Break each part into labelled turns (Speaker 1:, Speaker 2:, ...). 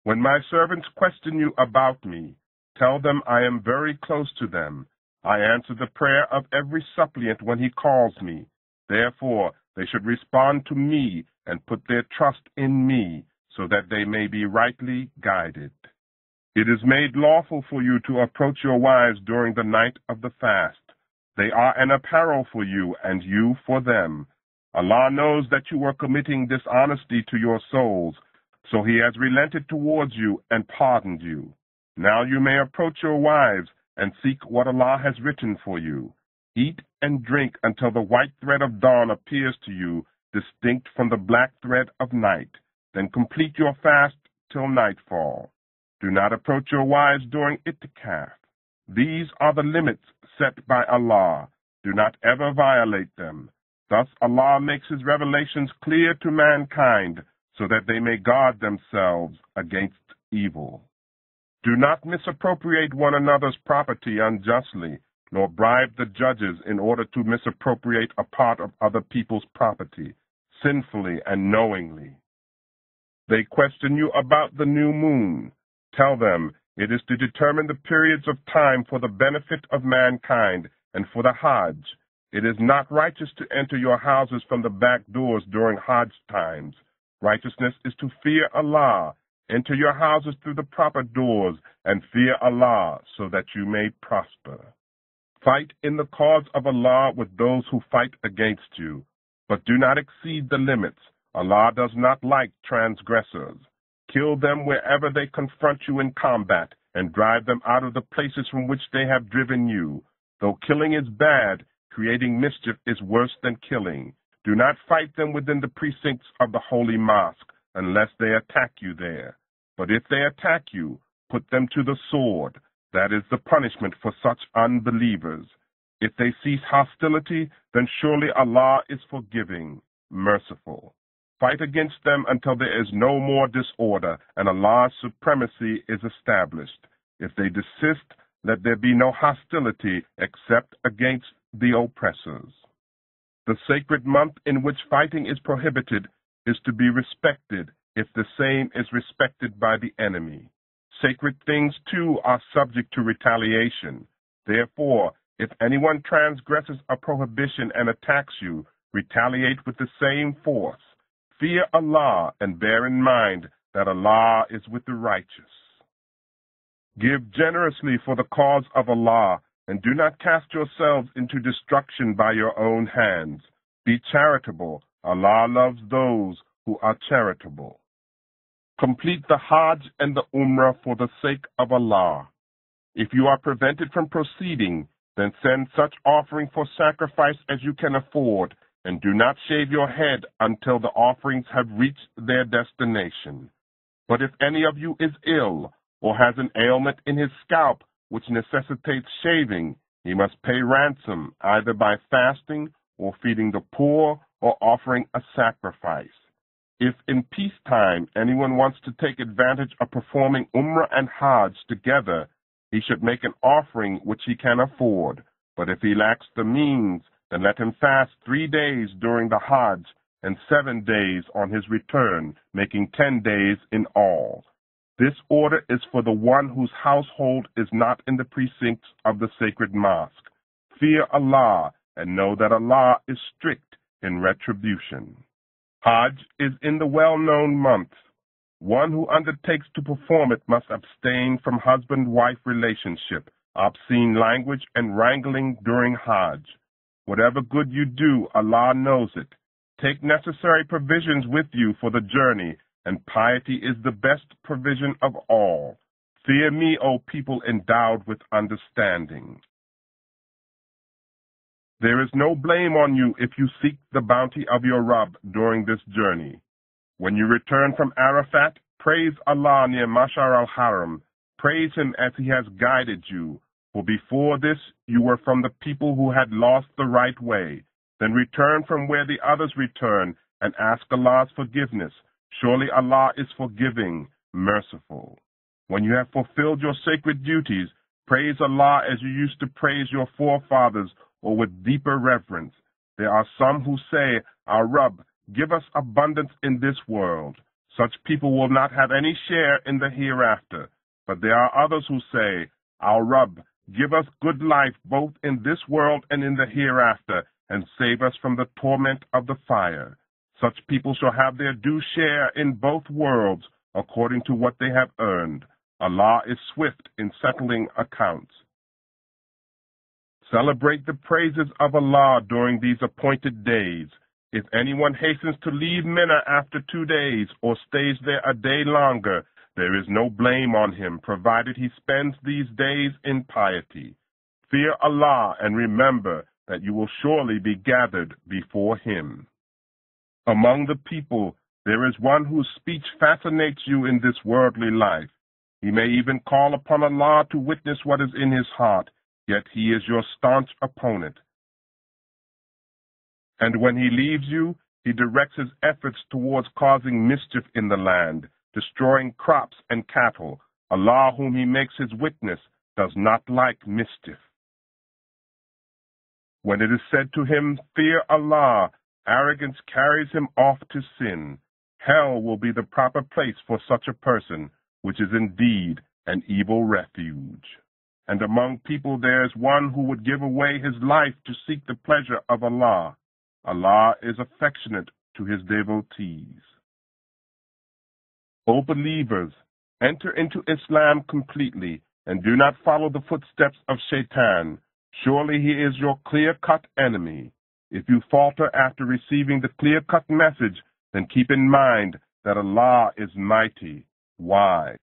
Speaker 1: When my servants question you about me, tell them I am very close to them. I answer the prayer of every suppliant when he calls me. Therefore, they should respond to me and put their trust in me, so that they may be rightly guided. It is made lawful for you to approach your wives during the night of the fast. They are an apparel for you, and you for them. Allah knows that you were committing dishonesty to your souls, so He has relented towards you and pardoned you. Now you may approach your wives and seek what Allah has written for you. Eat and drink until the white thread of dawn appears to you, distinct from the black thread of night. Then complete your fast till nightfall. Do not approach your wives during itikaf. These are the limits set by Allah. Do not ever violate them. Thus Allah makes His revelations clear to mankind, so that they may guard themselves against evil. Do not misappropriate one another's property unjustly, nor bribe the judges in order to misappropriate a part of other people's property, sinfully and knowingly. They question you about the new moon. Tell them, it is to determine the periods of time for the benefit of mankind and for the Hajj. It is not righteous to enter your houses from the back doors during Hajj times. Righteousness is to fear Allah. Enter your houses through the proper doors and fear Allah so that you may prosper. Fight in the cause of Allah with those who fight against you, but do not exceed the limits. Allah does not like transgressors. Kill them wherever they confront you in combat and drive them out of the places from which they have driven you. Though killing is bad, creating mischief is worse than killing. Do not fight them within the precincts of the holy mosque unless they attack you there. But if they attack you, put them to the sword. That is the punishment for such unbelievers. If they cease hostility, then surely Allah is forgiving, merciful. Fight against them until there is no more disorder and Allah's supremacy is established. If they desist, let there be no hostility except against the oppressors. The sacred month in which fighting is prohibited is to be respected if the same is respected by the enemy. Sacred things, too, are subject to retaliation. Therefore, if anyone transgresses a prohibition and attacks you, retaliate with the same force. Fear Allah and bear in mind that Allah is with the righteous. Give generously for the cause of Allah, and do not cast yourselves into destruction by your own hands. Be charitable. Allah loves those who are charitable. Complete the Hajj and the Umrah for the sake of Allah. If you are prevented from proceeding, then send such offering for sacrifice as you can afford, and do not shave your head until the offerings have reached their destination. But if any of you is ill or has an ailment in his scalp which necessitates shaving, he must pay ransom either by fasting or feeding the poor or offering a sacrifice. If in peacetime anyone wants to take advantage of performing Umrah and Hajj together, he should make an offering which he can afford. But if he lacks the means, then let him fast 3 days during the Hajj and 7 days on his return, making 10 days in all. This order is for the one whose household is not in the precincts of the sacred mosque. Fear Allah and know that Allah is strict in retribution. Hajj is in the well-known month. One who undertakes to perform it must abstain from husband-wife relationship, obscene language, and wrangling during Hajj. Whatever good you do, Allah knows it. Take necessary provisions with you for the journey, and piety is the best provision of all. Fear me, O people endowed with understanding. There is no blame on you if you seek the bounty of your Rabb during this journey. When you return from Arafat, praise Allah near Mashar al-Haram. Praise Him as He has guided you. For before this, you were from the people who had lost the right way. Then return from where the others return and ask Allah's forgiveness. Surely Allah is forgiving, merciful. When you have fulfilled your sacred duties, praise Allah as you used to praise your forefathers or with deeper reverence. There are some who say, Our Rabb, give us abundance in this world. Such people will not have any share in the hereafter. But there are others who say, Our Rabb, give us good life both in this world and in the hereafter, and save us from the torment of the fire. Such people shall have their due share in both worlds, according to what they have earned. Allah is swift in settling accounts. Celebrate the praises of Allah during these appointed days. If anyone hastens to leave Mina after 2 days, or stays there a day longer, there is no blame on him, provided he spends these days in piety. Fear Allah and remember that you will surely be gathered before Him. Among the people, there is one whose speech fascinates you in this worldly life. He may even call upon Allah to witness what is in his heart, yet he is your staunch opponent. And when he leaves you, he directs his efforts towards causing mischief in the land, destroying crops and cattle. Allah, whom he makes his witness, does not like mischief. When it is said to him, Fear Allah, arrogance carries him off to sin. Hell will be the proper place for such a person, which is indeed an evil refuge. And among people there is one who would give away his life to seek the pleasure of Allah. Allah is affectionate to his devotees. O believers, enter into Islam completely, and do not follow the footsteps of Shaitan. Surely he is your clear-cut enemy. If you falter after receiving the clear-cut message, then keep in mind that Allah is mighty, wise.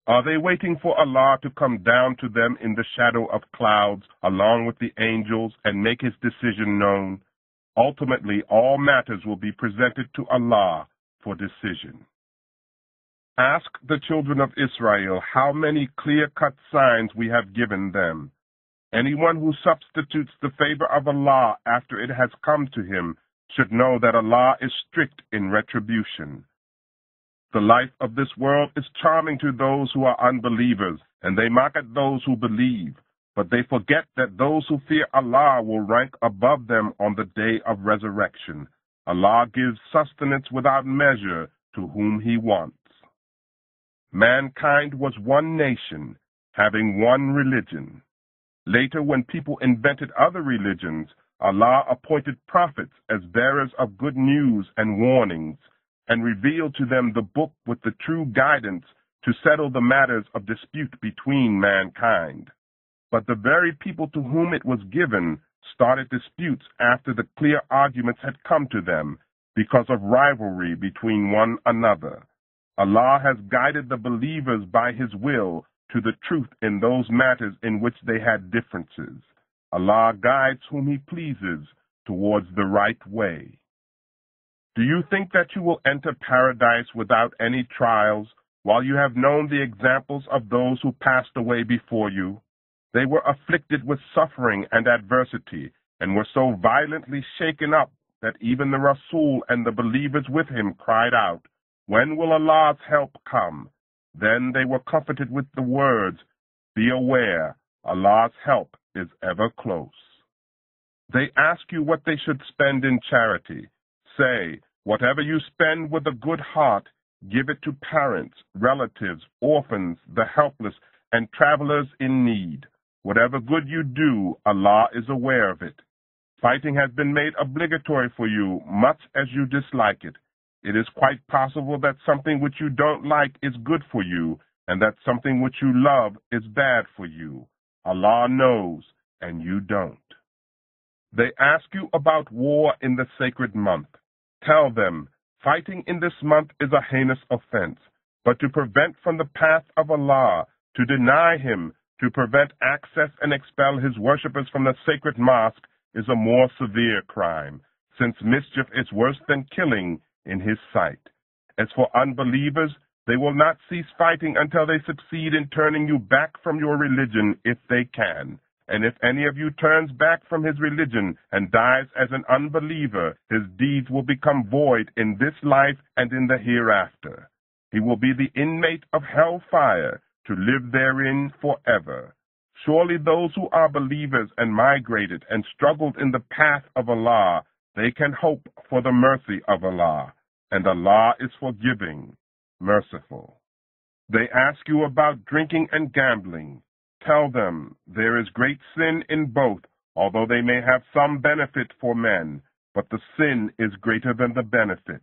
Speaker 1: Are they waiting for Allah to come down to them in the shadow of clouds, along with the angels, and make his decision known? Ultimately, all matters will be presented to Allah for decision. Ask the children of Israel how many clear-cut signs we have given them. Anyone who substitutes the favor of Allah after it has come to him should know that Allah is strict in retribution. The life of this world is charming to those who are unbelievers, and they mock at those who believe, but they forget that those who fear Allah will rank above them on the day of resurrection. Allah gives sustenance without measure to whom he wants. Mankind was one nation, having one religion. Later, when people invented other religions, Allah appointed prophets as bearers of good news and warnings, and revealed to them the book with the true guidance to settle the matters of dispute between mankind. But the very people to whom it was given started disputes after the clear arguments had come to them, because of rivalry between one another. Allah has guided the believers by his will to the truth in those matters in which they had differences. Allah guides whom he pleases towards the right way. Do you think that you will enter paradise without any trials, while you have known the examples of those who passed away before you? They were afflicted with suffering and adversity, and were so violently shaken up that even the Rasul and the believers with him cried out, When will Allah's help come? Then they were comforted with the words, Be aware, Allah's help is ever close. They ask you what they should spend in charity. Say, whatever you spend with a good heart, give it to parents, relatives, orphans, the helpless, and travelers in need. Whatever good you do, Allah is aware of it. Fighting has been made obligatory for you, much as you dislike it. It is quite possible that something which you don't like is good for you, and that something which you love is bad for you. Allah knows, and you don't. They ask you about war in the sacred month. Tell them, fighting in this month is a heinous offense, but to prevent from the path of Allah, to deny him, to prevent access and expel his worshippers from the sacred mosque is a more severe crime, since mischief is worse than killing in his sight. As for unbelievers, they will not cease fighting until they succeed in turning you back from your religion if they can. And if any of you turns back from his religion and dies as an unbeliever, his deeds will become void in this life and in the hereafter. He will be the inmate of hellfire, to live therein forever. Surely those who are believers and migrated and struggled in the path of Allah, they can hope for the mercy of Allah. and Allah is forgiving, merciful. They ask you about drinking and gambling. Tell them there is great sin in both, although they may have some benefit for men, but the sin is greater than the benefit.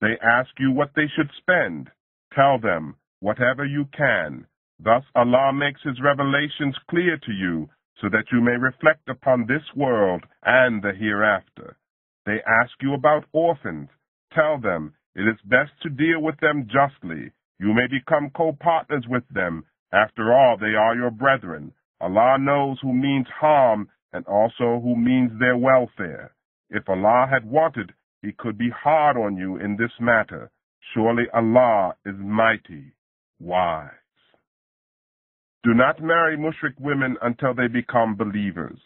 Speaker 1: They ask you what they should spend. Tell them, whatever you can. Thus Allah makes His revelations clear to you, so that you may reflect upon this world and the hereafter. They ask you about orphans. Tell them, it is best to deal with them justly. You may become co-partners with them. After all, they are your brethren. Allah knows who means harm and also who means their welfare. If Allah had wanted, He could be hard on you in this matter. Surely Allah is mighty, wise. Do not marry mushrik women until they become believers.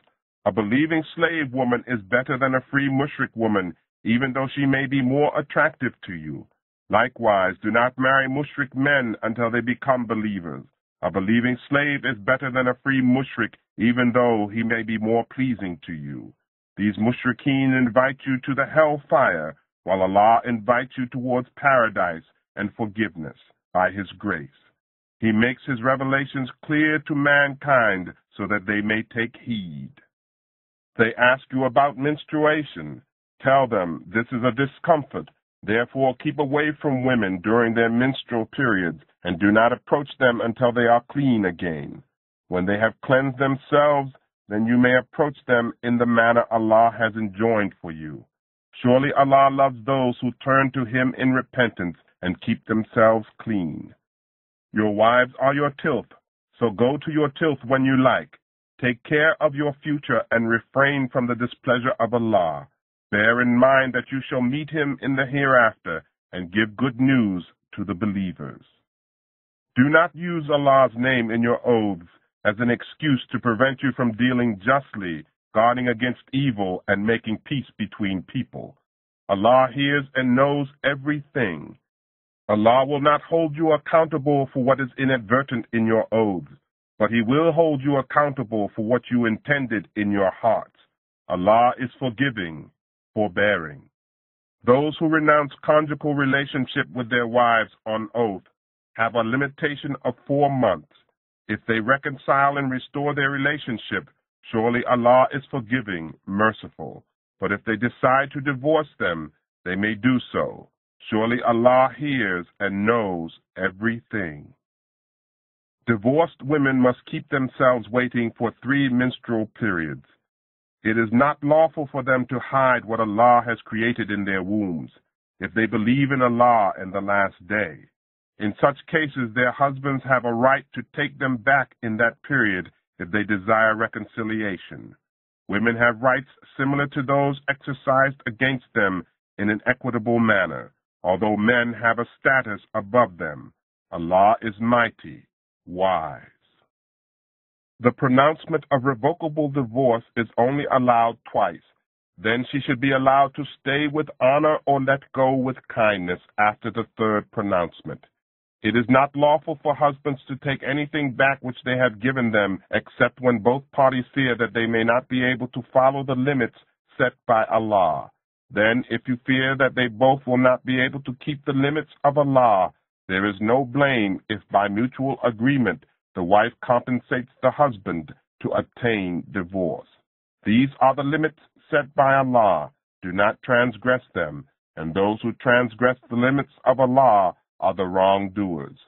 Speaker 1: A believing slave woman is better than a free mushrik woman, even though she may be more attractive to you. Likewise, do not marry mushrik men until they become believers. A believing slave is better than a free mushrik, even though he may be more pleasing to you. These mushrikeen invite you to the hell fire, while Allah invites you towards paradise and forgiveness by His grace. He makes His revelations clear to mankind so that they may take heed. They ask you about menstruation. Tell them this is a discomfort. Therefore, keep away from women during their menstrual periods and do not approach them until they are clean again. When they have cleansed themselves, then you may approach them in the manner Allah has enjoined for you. Surely Allah loves those who turn to Him in repentance and keep themselves clean. Your wives are your tilth, so go to your tilth when you like. Take care of your future and refrain from the displeasure of Allah. Bear in mind that you shall meet Him in the hereafter and give good news to the believers. Do not use Allah's name in your oaths as an excuse to prevent you from dealing justly, guarding against evil, and making peace between people. Allah hears and knows everything. Allah will not hold you accountable for what is inadvertent in your oaths, but He will hold you accountable for what you intended in your hearts. Allah is forgiving, forbearing. Those who renounce conjugal relationship with their wives on oath have a limitation of 4 months. If they reconcile and restore their relationship, surely Allah is forgiving, merciful. But if they decide to divorce them, they may do so. Surely Allah hears and knows everything. Divorced women must keep themselves waiting for 3 menstrual periods. It is not lawful for them to hide what Allah has created in their wombs, if they believe in Allah and the last day. In such cases, their husbands have a right to take them back in that period if they desire reconciliation. Women have rights similar to those exercised against them in an equitable manner, although men have a status above them. Allah is mighty, wise. The pronouncement of revocable divorce is only allowed twice. Then she should be allowed to stay with honor or let go with kindness after the 3rd pronouncement. It is not lawful for husbands to take anything back which they have given them, except when both parties fear that they may not be able to follow the limits set by Allah. Then, if you fear that they both will not be able to keep the limits of Allah, there is no blame if by mutual agreement the wife compensates the husband to obtain divorce. These are the limits set by Allah. Do not transgress them, and those who transgress the limits of Allah are the wrongdoers.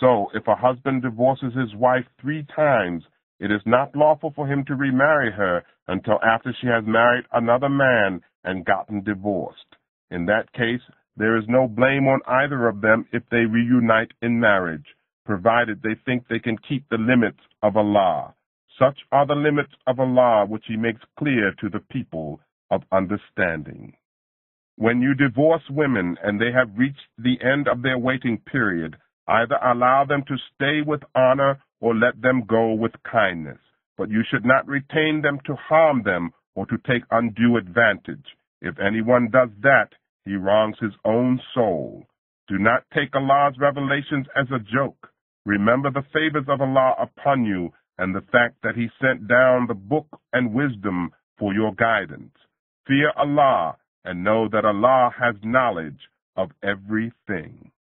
Speaker 1: So, if a husband divorces his wife 3 times, it is not lawful for him to remarry her until after she has married another man and gotten divorced. In that case, there is no blame on either of them if they reunite in marriage, provided they think they can keep the limits of Allah. Such are the limits of Allah which He makes clear to the people of understanding. When you divorce women and they have reached the end of their waiting period, either allow them to stay with honor or let them go with kindness. But you should not retain them to harm them or to take undue advantage. If anyone does that, he wrongs his own soul. Do not take Allah's revelations as a joke. Remember the favors of Allah upon you and the fact that He sent down the book and wisdom for your guidance. Fear Allah and know that Allah has knowledge. of everything.